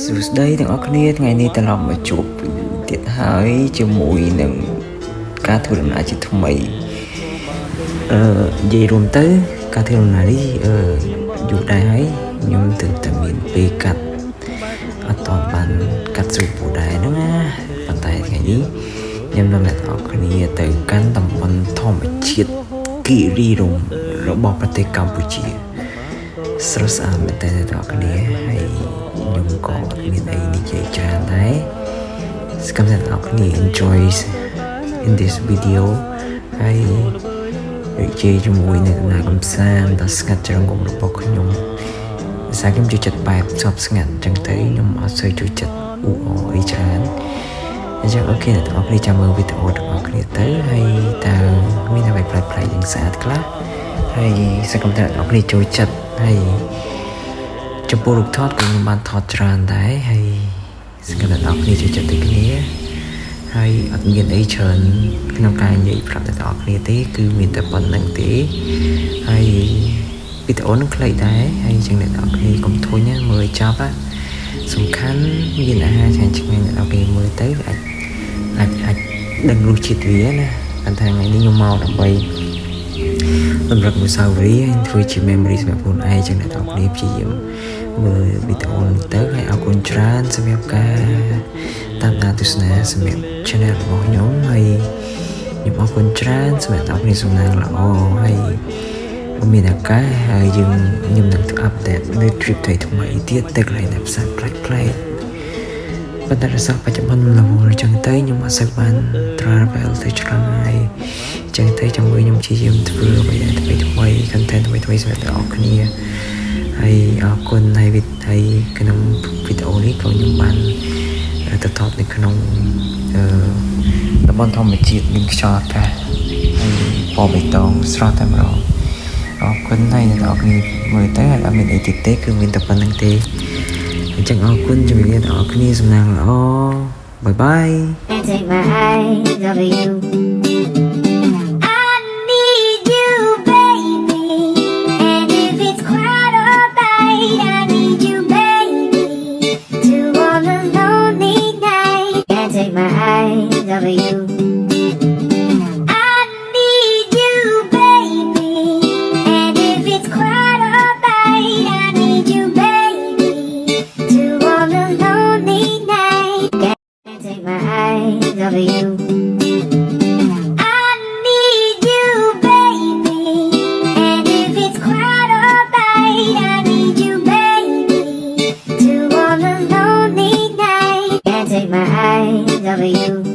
Dù đâyទាំងអស់គ្នាថ្ងៃនេះត្រឡប់មកជួបទៀតហើយជាមួយនឹងការធ្វើដំណើរជាថ្មីនិយាយរួមទៅការធ្វើដំណើរនេះយូរដែរហើយខ្ញុំទើបតែមានពេលកាត់អត់ទាន់បានកាត់ស្រួលពូដែរហ្នឹងណាប៉ុន្តែថ្ងៃនេះខ្ញុំនាំអ្នកទាំងអស់គ្នាទៅកាន់តំបន់ធម្មជាតិគិរីរម្យរបស់ប្រទេសកម្ពុជាស្រស់ស្អាតមែនតើអ្នកទាំងអស់គ្នាហើយខ្ញុំក៏អត់មានអីនិយាយច្រើនដែរសូមអ្នកទាំងអស់គ្នា enjoy in this video ហើយនិយាយជាមួយនឹងដំណើរកម្សាន្តដ៏ស្ងាត់ជ្រងំរបស់ខ្ញុំសារខ្ញុំជួយចិត្តបែបស្ងប់ស្ងាត់អញ្ចឹងទៅខ្ញុំអត់សូវជួយចិត្តអ៊ូអរអីច្រើនអញ្ចឹងអូខេអ្នកទាំងអស់គ្នាចាំមើលវីដេអូទាំងអស់គ្នាទៅហើយតើមានអ្វីប្លែកៗយ៉ាងស្អាតខ្លះហើយសូមអ្នកទាំងអស់គ្នាចូលចិត្តហើយចំពោះរូបថតក៏ខ្ញុំបានថតច្រើនដែរហើយសង្ឃឹមថាអ្នកនរគ្នាជួយចិត្តដូចគ្នាហើយអត់មានអីច្រើនក្នុងការនិយាយប្រាប់អ្នកនរគ្នាទេគឺមានតែប៉ុណ្្នឹងទេហើយវីដេអូនឹងខ្លីដែរហើយអញ្ចឹងអ្នកនរគ្នាកុំធុញមើលឲ្យចប់សំខាន់មានអាហារឆ្ងាញ់ៗអ្នកនរគ្នាមើលទៅអាចដឹងរសជាតិវាណាប៉ុន្តែថ្ងៃនេះខ្ញុំមកដើម្បីតម្រឹកអនុស្សាវរីយ៍ធ្វើជា memory សម្រាប់ខ្លួនឯងចឹងអ្នកនរគ្នាព្យាយាមមើលវីដេអូនេះទៅហើយអរគុណច្រើនសម្រាប់ការតាមដានទស្សនាសម្រាប់ channel របស់ខ្ញុំហើយខ្ញុំអរគុណច្រើនសម្រាប់អ្នកនរគ្នាសំណាងល្អហើយមានឱកាសហើយខ្ញុំនឹងធ្វើ update នៅ trip ថ្មីទៀតទៅកន្លែងផ្សារប្លែកៗប៉ុន្តែរសបច្ចុប្បន្នរវល់ចឹងទៅខ្ញុំអត់សូវបាន travel ទៅឆ្ងាយចឹងទៅជាមួយខ្ញុំជាយាមធ្វើអ្វីដែលថ្មី content ថ្មីសម្រាប់អ្នកនរគ្នាហើយអរគុណហើយក្នុងវីដេអូនេះក៏ខ្ញុំបានទៅថតនៅក្នុងតំបន់ធម្មជាតិមានខ្យល់អាកាសហើយពណ៌បៃតងស្រស់តែម្ដងអរគុណហើយអ្នកនរគ្នាមើលទៅហើយអត់មានអីទៀតទេគឺមានតែប៉ុណ្្នឹងទេអញ្ចឹងអរគុណជំរាបអ្នកនរគ្នាសំណាងល្អបាយបាយ Take my eyes off of you. I need you, baby. And if it's quite alright, I need you, baby. To all the lonely night. Can't take my eyes off of you. I need you, baby. And if it's quite alright, I need you, baby. To all the lonely night. Can't take my eyes off of you. I need you, baby. And if it's quite alright, I need you, baby. To all the lonely night. Can't take my eyes off of you.